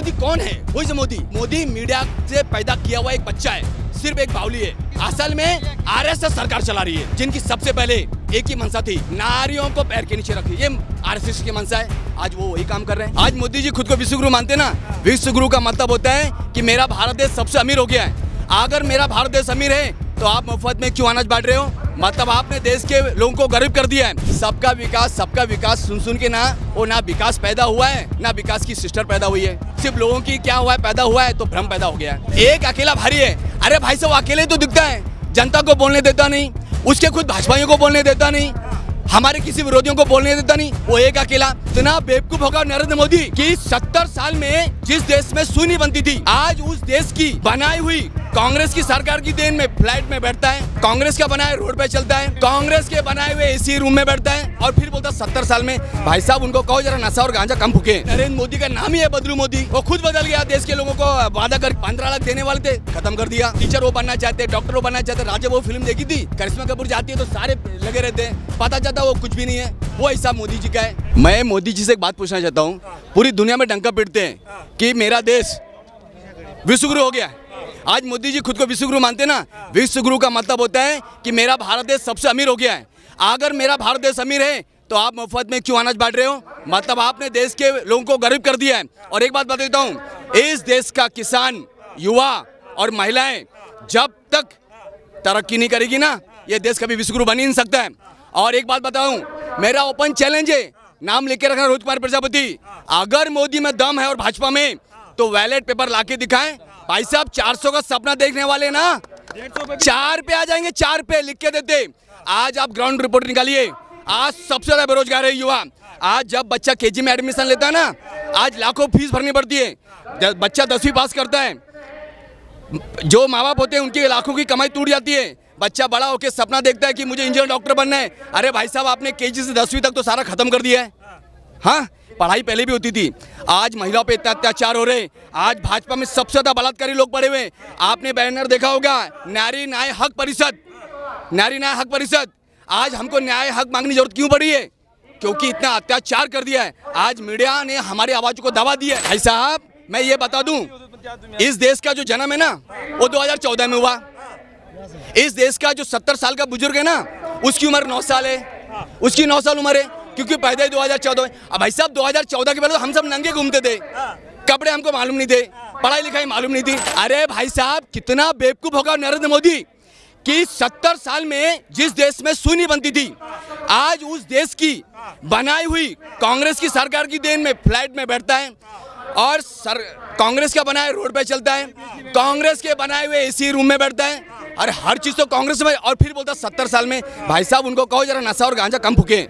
मोदी कौन है? Who is Modi? Modi media से पैदा किया हुआ एक बच्चा है, सिर्फ एक बावली है। असल में आरएसएस सरकार चला रही है, जिनकी सबसे पहले एक ही मंशा थी, नारियों को पैर के नीचे रखी। ये आरएसएस की मंशा है, आज वो वही काम कर रहे हैं। आज मोदी जी खुद को विश्व गुरु मानते ना। विश्व गुरु का मतलब होता है कि मेरा भारत देश सबसे अमीर हो गया है। अगर मेरा भारत देश अमीर है तो आप मुफ्त में क्यों अनाज बांट रहे हो? मतलब आपने देश के लोगों को गरीब कर दिया है। सबका विकास सुन के ना विकास पैदा हुआ है, ना विकास की सिस्टर पैदा हुई है। सिर्फ लोगों की क्या हुआ है, पैदा हुआ है तो भ्रम पैदा हो गया है। एक अकेला भारी है। अरे भाई साहब, अकेले तो दिखता है, जनता को बोलने देता नहीं, उसके खुद भाजपाइयों को बोलने देता नहीं, हमारे किसी विरोधियों को बोलने देता नहीं, वो एक अकेला। इतना बेवकूफ होगा नरेंद्र मोदी कि 70 साल में जिस देश में सुई नहीं बनती थी, आज उस देश की बनाई हुई कांग्रेस की सरकार की देन में फ्लाइट में बैठता है, कांग्रेस का बनाए रोड पे चलता है, कांग्रेस के बनाए हुए एसी रूम में बैठता है और फिर बोलता 70 साल में। भाई साहब, उनको कहो जरा नशा और गांजा कम फूके। नरेंद्र मोदी का नाम ही है बदलू मोदी। वो खुद बदल गया, देश के लोगों को वादा कर 15 लाख देने वाले थे, खत्म कर दिया। टीचर वो बनना चाहते, डॉक्टर वो बनना चाहते। राजा वो फिल्म देखी थी, करिश्मा कपूर जाती है तो सारे लगे रहते हैं, पता चलता वो कुछ भी नहीं है। वो हिसाब मोदी जी का है। मैं मोदी जी से एक बात पूछना चाहता हूँ, पूरी दुनिया में डंका पीटते हैं कि मेरा देश विश्व गुरु हो गया। आज मोदी जी खुद को विश्व गुरु मानते ना। विश्व गुरु का मतलब होता है कि मेरा भारत देश सबसे अमीर हो गया है। अगर मेरा भारत देश अमीर है तो आप मुफ्त में क्यों अनाज बांट रहे हो? मतलब आपने देश के लोगों को गरीब कर दिया है। और एक बात बता देता हूँ, इस देश का किसान, युवा और महिलाएं जब तक तरक्की नहीं करेगी ना, ये देश कभी विश्व गुरु बन ही नहीं सकता है। और एक बात बताऊं, मेरा ओपन चैलेंज है, नाम लिख के रखना रोहित कुमार प्रजापति। अगर मोदी में दम है और भाजपा में तो बैलेट पेपर लाके दिखाएं। भाई साहब, 400 का सपना देखने वाले ना 4 पे आ जाएंगे, 4 पे लिख के देते। आज आप ग्राउंड रिपोर्ट निकालिए, आज सबसे ज्यादा बेरोजगार है युवा। आज जब बच्चा केजी में एडमिशन लेता है ना, आज लाखों फीस भरनी पड़ती है। बच्चा 10वीं पास करता है, जो माँ बाप होते हैं उनकी लाखों की कमाई टूट जाती है। बच्चा बड़ा होकर सपना देखता है कि मुझे इंजीनियर डॉक्टर बनना है। अरे भाई साहब, आपने केजी से 10वीं तक तो सारा खत्म कर दिया है। हाँ, पढ़ाई पहले भी होती थी। आज महिलाओं पे इतना अत्याचार हो रहे। आज भाजपा में सबसे ज्यादा बलात्कारी लोग पड़े हुए। आपने बैनर देखा होगा, नारी न्याय हक परिषद, नारी न्याय हक परिषद। आज हमको न्याय हक मांगने की जरूरत क्यों पड़ी है? क्योंकि इतना अत्याचार कर दिया है। आज मीडिया ने हमारी आवाज को दबा दिया है। भाई साहब, मैं ये बता दूं, इस देश का जो जन्म है ना, वो 2014 में हुआ। इस देश का जो 70 साल का बुजुर्ग है ना, उसकी उम्र 9 साल है, उसकी 9 साल उम्र है, क्योंकि पैदा ही 2014 में। अब भाई साहब, 2014 के पहले तो हम सब नंगे घूमते थे, कपड़े हमको मालूम नहीं थे, पढ़ाई लिखाई मालूम नहीं थी। अरे भाई साहब, कितना बेवकूफ होगा नरेंद्र मोदी कि 70 साल में जिस देश में सुई नहीं बनती थी, आज उस देश की बनाई हुई कांग्रेस की सरकार की देन में फ्लाइट में बैठता है और कांग्रेस का बनाए रोड पे चलता है, कांग्रेस के बनाए हुए एसी रूम में बैठता है और हर चीज तो कांग्रेस में। और फिर बोलता 70 साल में। भाई साहब, उनको कहो जरा नशा और गांजा कम फूके।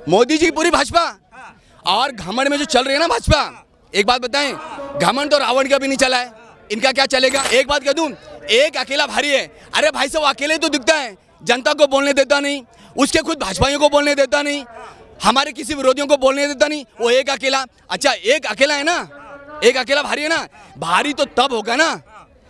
मोदी जी पूरी भाजपा और घमंड में जो चल रही है ना भाजपा, एक बात बताएं, घमंड तो रावण का भी नहीं चला है, इनका क्या चलेगा? एक बात कह दूं, एक अकेला भारी है। अरे भाई साहब, अकेले तो दिखता है, जनता को बोलने देता नहीं, उसके खुद भाजपाइयों को बोलने देता नहीं, हमारे किसी विरोधियों को बोलने देता नहीं, वो एक अकेला। अच्छा, एक अकेला है ना, एक अकेला भारी है ना। भारी तो तब होगा ना,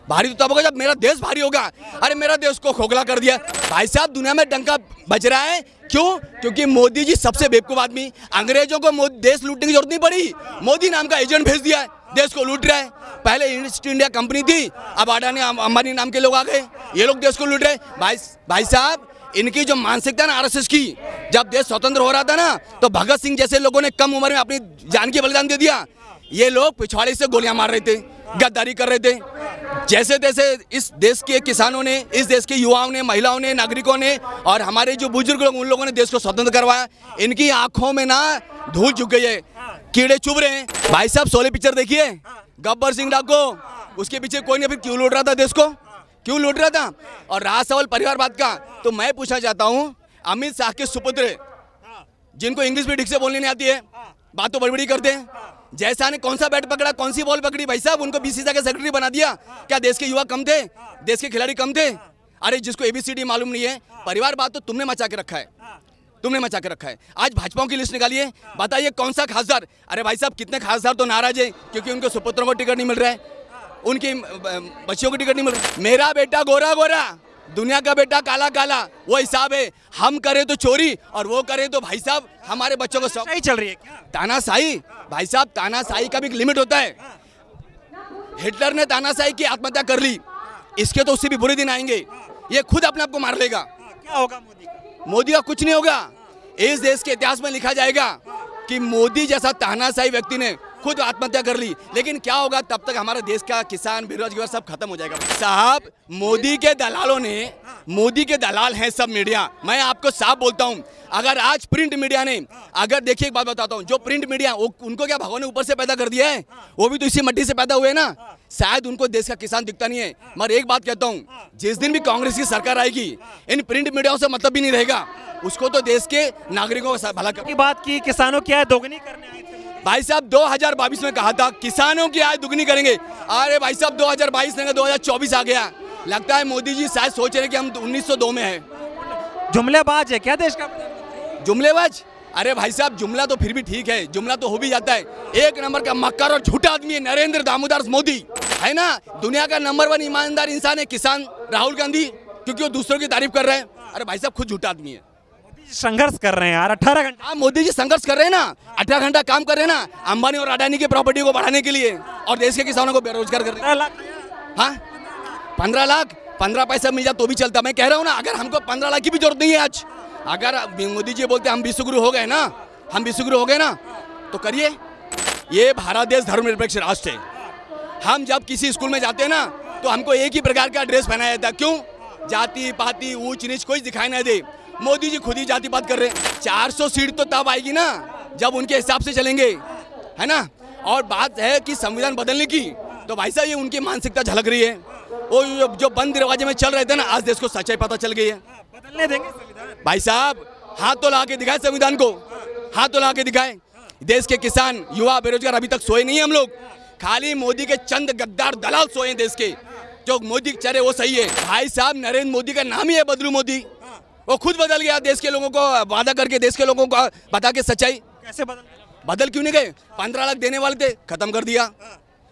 भारी तो तब होगा जब मेरा देश भारी होगा। अरे मेरा देश को खोखला कर दिया। भाई साहब, दुनिया में डंका बज रहा है, क्यों? क्योंकि मोदी जी सबसे बेवकूफ आदमी। अंग्रेजों को देश लूटने की जरूरत नहीं पड़ी, मोदी नाम का एजेंट भेज दिया है, देश को लूट रहा है। पहले ईस्ट इंडिया कंपनी थी, अब अडानी अंबानी नाम के लोग आ गए, ये लोग देश को लूट रहे। भाई साहब, इनकी जो मानसिकता ना आरएसएस की, जब देश स्वतंत्र हो रहा था ना, तो भगत सिंह जैसे लोगों ने कम उम्र में अपनी जान की बलिदान दे दिया। ये लोग पिछवाड़े से गोलियां मार रहे थे, गद्दारी कर रहे थे। जैसे तैसे इस देश के किसानों ने, इस देश के युवाओं ने, महिलाओं ने, नागरिकों ने और हमारे जो बुजुर्ग लोग, उन लोगों ने देश को स्वतंत्र करवाया। इनकी आंखों में ना धूल झुक गई है, कीड़े चुभ रहे हैं। भाई साहब, शोले पिक्चर देखिए, गब्बर सिंह डाको, उसके पीछे कोई नहीं, फिर क्यों लूट रहा था देश को, क्यों लूट रहा था? और रहा सवाल परिवारवाद का, तो मैं पूछना चाहता हूँ, अमित शाह के सुपुत्र, जिनको इंग्लिश भी ठीक से बोलने नहीं आती है, बात तो बड़ी करते हैं, जैसा ने कौन सा बैट पकड़ा, कौन सी बॉल पकड़ी, भाई साहब उनको बीसीसीआई का सेक्रेटरी बना दिया। क्या देश के युवा कम थे, देश के खिलाड़ी कम थे? अरे जिसको एबीसीडी मालूम नहीं है, परिवारवाद तो तुमने मचा के रखा है, तुमने मचा के रखा है। आज भाजपाओं की लिस्ट निकालिए, बताइए कौन सा खासदार। अरे भाई साहब, कितने खासदार तो नाराज है क्योंकि उनके सुपुत्रों को टिकट नहीं मिल रहा है, उनकी बच्चियों को टिकट नहीं मिल रहा। मेरा बेटा गोरा गोरा, दुनिया का बेटा काला काला, वो हिसाब है। हम करें तो चोरी और वो करें तो भाई साहब हमारे बच्चों को सही चल रही है क्या? तानाशाही। भाई साहब तानाशाही का भी एक लिमिट होता है। हिटलर ने तानाशाही की आत्महत्या कर ली, इसके तो उससे भी बुरे दिन आएंगे। ये खुद अपने आप को मार लेगा। क्या होगा मोदी का? मोदी का कुछ नहीं होगा। इस देश के इतिहास में लिखा जाएगा कि मोदी जैसा तानाशाही व्यक्ति ने खुद आत्महत्या कर ली। लेकिन क्या होगा, तब तक हमारे देश का किसान बेरोजगार सब खत्म हो जाएगा। साहब मोदी के दलालों ने, मोदी के दलाल हैं सब मीडिया। मैं आपको साफ बोलता हूं, अगर आज प्रिंट मीडिया ने, अगर देखिए एक बात बताता हूं, जो प्रिंट मीडिया उनको क्या भगवान ने ऊपर से पैदा कर दिया है? वो भी तो इसी मट्टी से पैदा हुए ना। शायद उनको देश का किसान दिखता नहीं है। मगर एक बात कहता हूं, जिस दिन भी कांग्रेस की सरकार आएगी, इन प्रिंट मीडियाओं से मतलब भी नहीं रहेगा। उसको तो देश के नागरिकों का भला की बात की, किसानों की आय दोगुनी करने आए थे भाई साहब। 2022 में कहा था किसानों की आय दुगनी करेंगे। अरे भाई साहब 2022 नहीं 2024 आ गया। लगता है मोदी जी शायद सोच रहे कि हम 1902 में हैं। जुमलेबाज है क्या देश का? जुमलेबाज? अरे भाई साहब जुमला तो फिर भी ठीक है, जुमला तो हो भी जाता है। एक नंबर का मक्कार और झूठा आदमी है नरेंद्र दामोदर मोदी, है ना। दुनिया का नंबर 1 ईमानदार इंसान है किसान राहुल गांधी, क्योंकि वो दूसरों की तारीफ कर रहे हैं। अरे भाई साहब खुद झूठा आदमी है। संघर्ष कर रहे हैं यार 18 घंटे। हाँ मोदी जी संघर्ष कर रहे हैं ना, 18 घंटा काम कर रहे हैं ना, अंबानी और अडानी की प्रॉपर्टी को बढ़ाने के लिए और देश के किसानों को बेरोजगार कर रहे हैं। हाँ 15 लाख 15 पैसा मिल जाए तो भी चलता। मैं कह रहा हूँ ना, अगर हमको 15 लाख की भी जरूरत नहीं है आज। अगर मोदी जी बोलते हम विश्वगुरु हो गए ना, हम विश्वगुरु हो गए ना, तो करिए। ये भारत देश धर्मनिरपेक्ष राष्ट्र है। हम जब किसी स्कूल में जाते हैं ना, तो हमको एक ही प्रकार का ड्रेस पहनाया जाता है। क्यों? जाति पाति ऊंच नीच कोई दिखाई ना दे। मोदी जी खुद ही जाति पात कर रहे हैं। 400 सीट तो तब आएगी ना जब उनके हिसाब से चलेंगे, है ना। और बात है कि संविधान बदलने की, तो भाई साहब ये उनकी मानसिकता झलक रही है। वो जो बंद दरवाजे में चल रहे थे ना, आज देश को सच्चाई पता चल गई है। बदलने देंगे संविधान? भाई साहब हाथ तो ला के दिखाए संविधान को, हाथ तो ला के दिखाए। देश के किसान युवा बेरोजगार अभी तक सोए नहीं हम लोग। खाली मोदी के चंद गद्दार दलाल सोए देश के। जो मोदी चेहरे वो सही है भाई साहब। नरेंद्र मोदी का नाम ही है बदलू मोदी। वो खुद बदल गया, देश के लोगों को वादा करके देश के लोगों को बता के सच्चाई। कैसे बदल क्यों नहीं गए? 15 लाख देने वाले थे, खत्म कर दिया।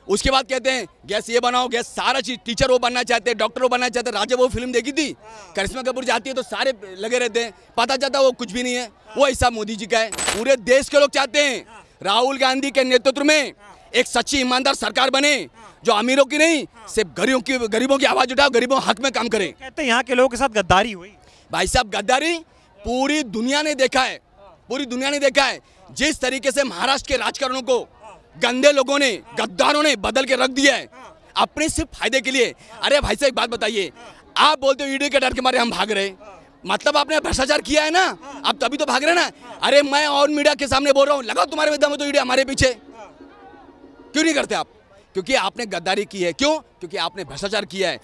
उसके बाद कहते हैं गैस ये बनाओ, गैस सारा चीज। टीचर वो बनना चाहते हैं, डॉक्टर वो बनना चाहते हैं। राजा वो फिल्म देखी थी, करिश्मा कपूर जाती है तो सारे लगे रहते हैं, पता चलता वो कुछ भी नहीं है। वो हिसाब मोदी जी का है। पूरे देश के लोग चाहते हैं राहुल गांधी के नेतृत्व में एक सच्ची ईमानदार सरकार बने, जो अमीरों की नहीं सिर्फ गरीबों की आवाज उठाओ, गरीबों हक में काम करे। कहते हैं यहाँ के लोगों के साथ गद्दारी हुई। भाई साहब गद्दारी पूरी दुनिया ने देखा है, पूरी दुनिया ने देखा है। जिस तरीके से महाराष्ट्र के राजकारणों को गंदे लोगों ने, गद्दारों ने बदल के रख दिया है अपने सिर्फ फायदे के लिए। अरे भाई साहब एक बात बताइए, आप बोलते हो ईडी के डर के मारे हम भाग रहे, मतलब आपने भ्रष्टाचार किया है ना, आप तभी तो भाग रहे ना। अरे मैं और मीडिया के सामने बोल रहा हूँ, लगाओ तुम्हारे दम तो ईडी हमारे पीछे। क्यों नहीं करते आप? क्योंकि आपने गद्दारी की है। क्यों? क्योंकि आपने भ्रष्टाचार किया है।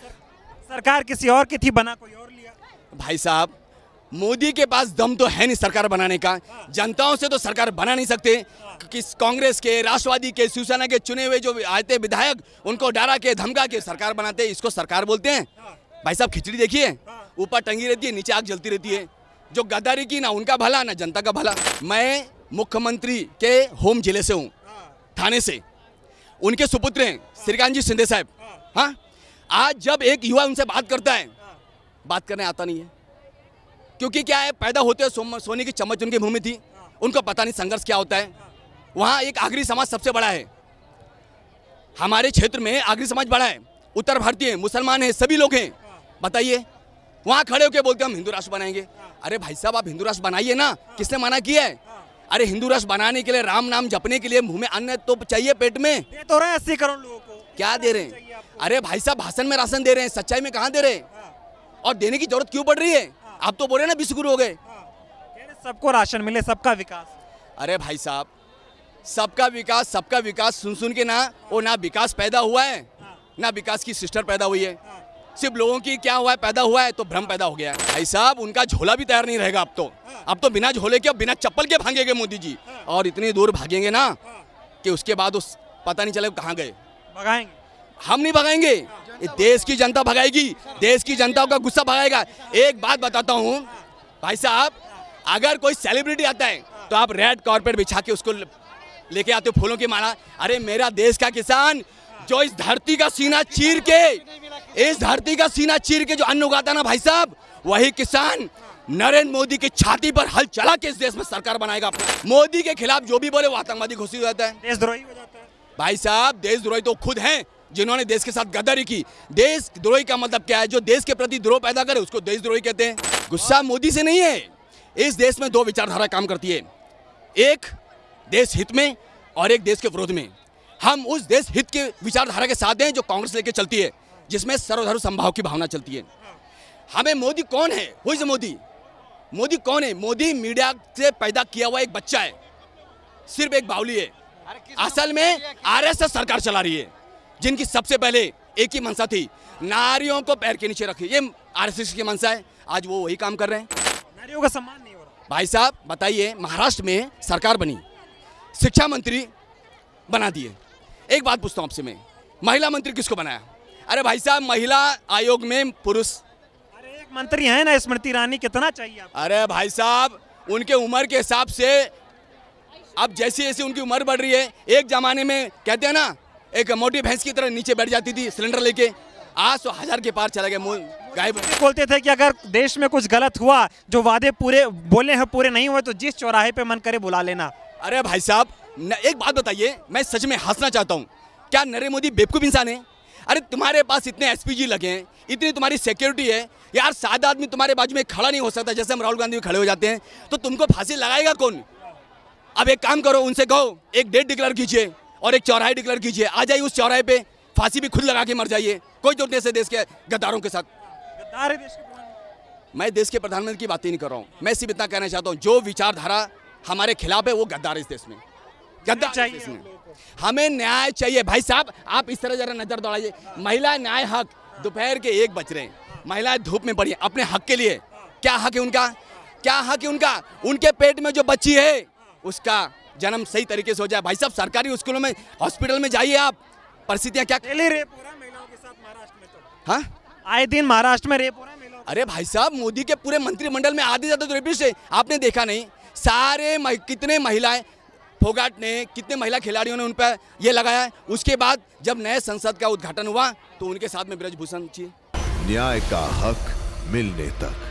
सरकार किसी और की थी, बना कोई और लिया। भाई साहब मोदी के पास दम तो है नहीं सरकार बनाने का। जनताओं से तो सरकार बना नहीं सकते। कि कांग्रेस के, राष्ट्रवादी के, शिवसेना के चुने हुए जो आते विधायक, उनको डरा के धमका के सरकार बनाते, इसको सरकार बोलते हैं। भाई साहब खिचड़ी देखिए, ऊपर टंगी रहती है, नीचे आग जलती रहती है। जो गद्दारी की, ना उनका भला ना जनता का भला। मैं मुख्यमंत्री के होम जिले से हूँ, थाने से। उनके सुपुत्र हैं श्रीकांत जी शिंदे साहब। हाँ आज जब एक युवा उनसे बात करता है, बात करने आता नहीं है। क्योंकि क्या है, पैदा होते सोने की चम्मच उनके मुंह में थी। उनको पता नहीं संघर्ष क्या होता है। वहाँ एक आगरी समाज सबसे बड़ा है, हमारे क्षेत्र में आगरी समाज बड़ा है। उत्तर भारतीय मुसलमान हैं, सभी लोग हैं। बताइए, वहाँ खड़े होकर बोलते हम हिंदू राष्ट्र बनाएंगे। अरे भाई साहब आप हिंदू राष्ट्र बनाइए ना, किसने मना किया है? अरे हिंदू राष्ट्र बनाने के लिए, राम नाम जपने के लिए मुंह में अन्न तो चाहिए, पेट में। दे तो रहे 80 करोड़ लोगों को। क्या दे रहे हैं? अरे भाई साहब भाषण में राशन दे रहे हैं, सच्चाई में कहाँ दे रहे हैं? और देने की जरूरत क्यों पड़ रही है? आप तो बोल रहे ना विश्वगुरु हो गए। सबको राशन मिले, सबका विकास। अरे भाई साहब सबका विकास सुन सुन के ना, वो ना विकास पैदा हुआ है ना विकास की सिस्टर पैदा हुई है। सिर्फ लोगों की क्या हुआ है, पैदा हुआ है तो भ्रम पैदा हो गया है। भाई साहब उनका झोला भी तैयार नहीं रहेगा अब तो बिना झोले के, बिना चप्पल के भागेंगे मोदी जी। और इतनी दूर भागेंगे ना कि उसके बाद उस पता नहीं चले कहाँ गए। भगाएंगे? हम नहीं भगाएंगे, ये देश की जनता भगाएगी, देश की जनता का गुस्सा भगाएगा। एक बात बताता हूँ भाई साहब, अगर कोई सेलिब्रिटी आता है तो आप रेड कारपेट बिछा के उसको लेके आते हो, फूलों की माला। अरे मेरा देश का किसान जो इस धरती का सीना चीर के इस धरती का सीना चीर के जो अन्न उगाता ना भाई साहब, वही किसान नरेंद्र मोदी की छाती पर हल चला के इस देश में सरकार बनाएगा अपना। मोदी के खिलाफ जो भी बोले वो आतंकवादी घोषित हो जाता है, देशद्रोही हो जाता है। भाई साहब देशद्रोही तो खुद हैं जिन्होंने देश के साथ गद्दारी की। देशद्रोही का मतलब क्या है? जो देश के प्रति द्रोह पैदा करे उसको देशद्रोही कहते हैं। गुस्सा मोदी से नहीं है। इस देश में दो विचारधारा काम करती है, एक देश हित में और एक देश के विरोध में। हम उस देश हित के विचारधारा के साथ हैं जो कांग्रेस लेके चलती है, जिसमें सर्वधर्म समभाव की भावना चलती है। हमें मोदी कौन है? Who is Modi? मोदी कौन है? मोदी मीडिया से पैदा किया हुआ एक बच्चा है, सिर्फ एक बावली है। असल में आरएसएस सरकार चला रही है, जिनकी सबसे पहले एक ही मंशा थी, नारियों को पैर के नीचे रखी। ये आरएसएस की मंशा है, आज वो वही काम कर रहे हैं। नारियों का सम्मान नहीं हो रहा। भाई साहब बताइए, महाराष्ट्र में सरकार बनी, शिक्षा मंत्री बना दिए। एक बात पूछता हूँ आपसे मैं, महिला मंत्री किसको बनाया? अरे भाई साहब महिला आयोग में पुरुष। अरे एक मंत्री है ना स्मृति ईरानी, कितना चाहिए आपको? अरे भाई साहब उनके उम्र के हिसाब से अब जैसे जैसे उनकी उम्र बढ़ रही है, एक जमाने में कहते हैं ना एक मोटी भैंस की तरह नीचे बैठ जाती थी सिलेंडर लेके, आज तो 1000 के पार चला गया, गायब। बोलते थे कि अगर देश में कुछ गलत हुआ, जो वादे पूरे बोले हैं पूरे नहीं हुए, तो जिस चौराहे पे मन करे बुला लेना। अरे भाई साहब एक बात बताइए, मैं सच में हंसना चाहता हूँ, क्या नरेंद्र मोदी बेवकूफ इंसान है? अरे तुम्हारे पास इतने एसपीजी लगे हैं, इतनी तुम्हारी सिक्योरिटी है यार, सादा आदमी तुम्हारे बाजू में खड़ा नहीं हो सकता, जैसे हम राहुल गांधी में खड़े हो जाते हैं, तो तुमको फांसी लगाएगा कौन? अब एक काम करो, उनसे कहो एक डेट डिक्लेयर कीजिए और एक चौराहे डिक्लेयर कीजिए, आ जाइए उस चौराहे पे, फांसी भी खुद लगा के मर जाइए। कोई जरूरत नहीं से देश के गद्दारों के साथ। गद्दार है देश के प्रधानमंत्री। मैं देश के प्रधानमंत्री की बात ही नहीं कर रहा हूँ, मैं सिर्फ इतना कहना चाहता हूँ, जो विचारधारा हमारे खिलाफ है वो गद्दार है इस देश में, गद्दार चाहिए इस देश में। हम लोगों को। हमें न्याय चाहिए भाई साहब। आप इस तरह जरा नजर दौड़ाइए, महिला न्याय हक, दोपहर के 1 बज रहे हैं, महिलाएं धूप में पड़ी अपने हक के लिए। क्या हक है उनका? क्या हक है उनका? उनके पेट में जो बच्ची है उसका जन्म सही तरीके से हो जाए। भाई साहब सरकारी स्कूलों में, हॉस्पिटल में जाइए आप, परिस्थितियां क्या। डेली रेप हो रहा है महिलाओं के साथ महाराष्ट्र में, तो हाँ आए दिन महाराष्ट्र में रेप हो रहा है महिलाओं। अरे भाई साहब मोदी के पूरे मंत्रिमंडल में आधे ज्यादा तो रेपिस्ट है, आपने देखा नहीं? सारे कितने महिलाएं, फोगाट ने कितने महिला खिलाड़ियों ने उन पर ये लगाया है। उसके बाद जब नए संसद का उद्घाटन हुआ तो उनके साथ में ब्रजभूषण जी। न्याय का हक मिलने तक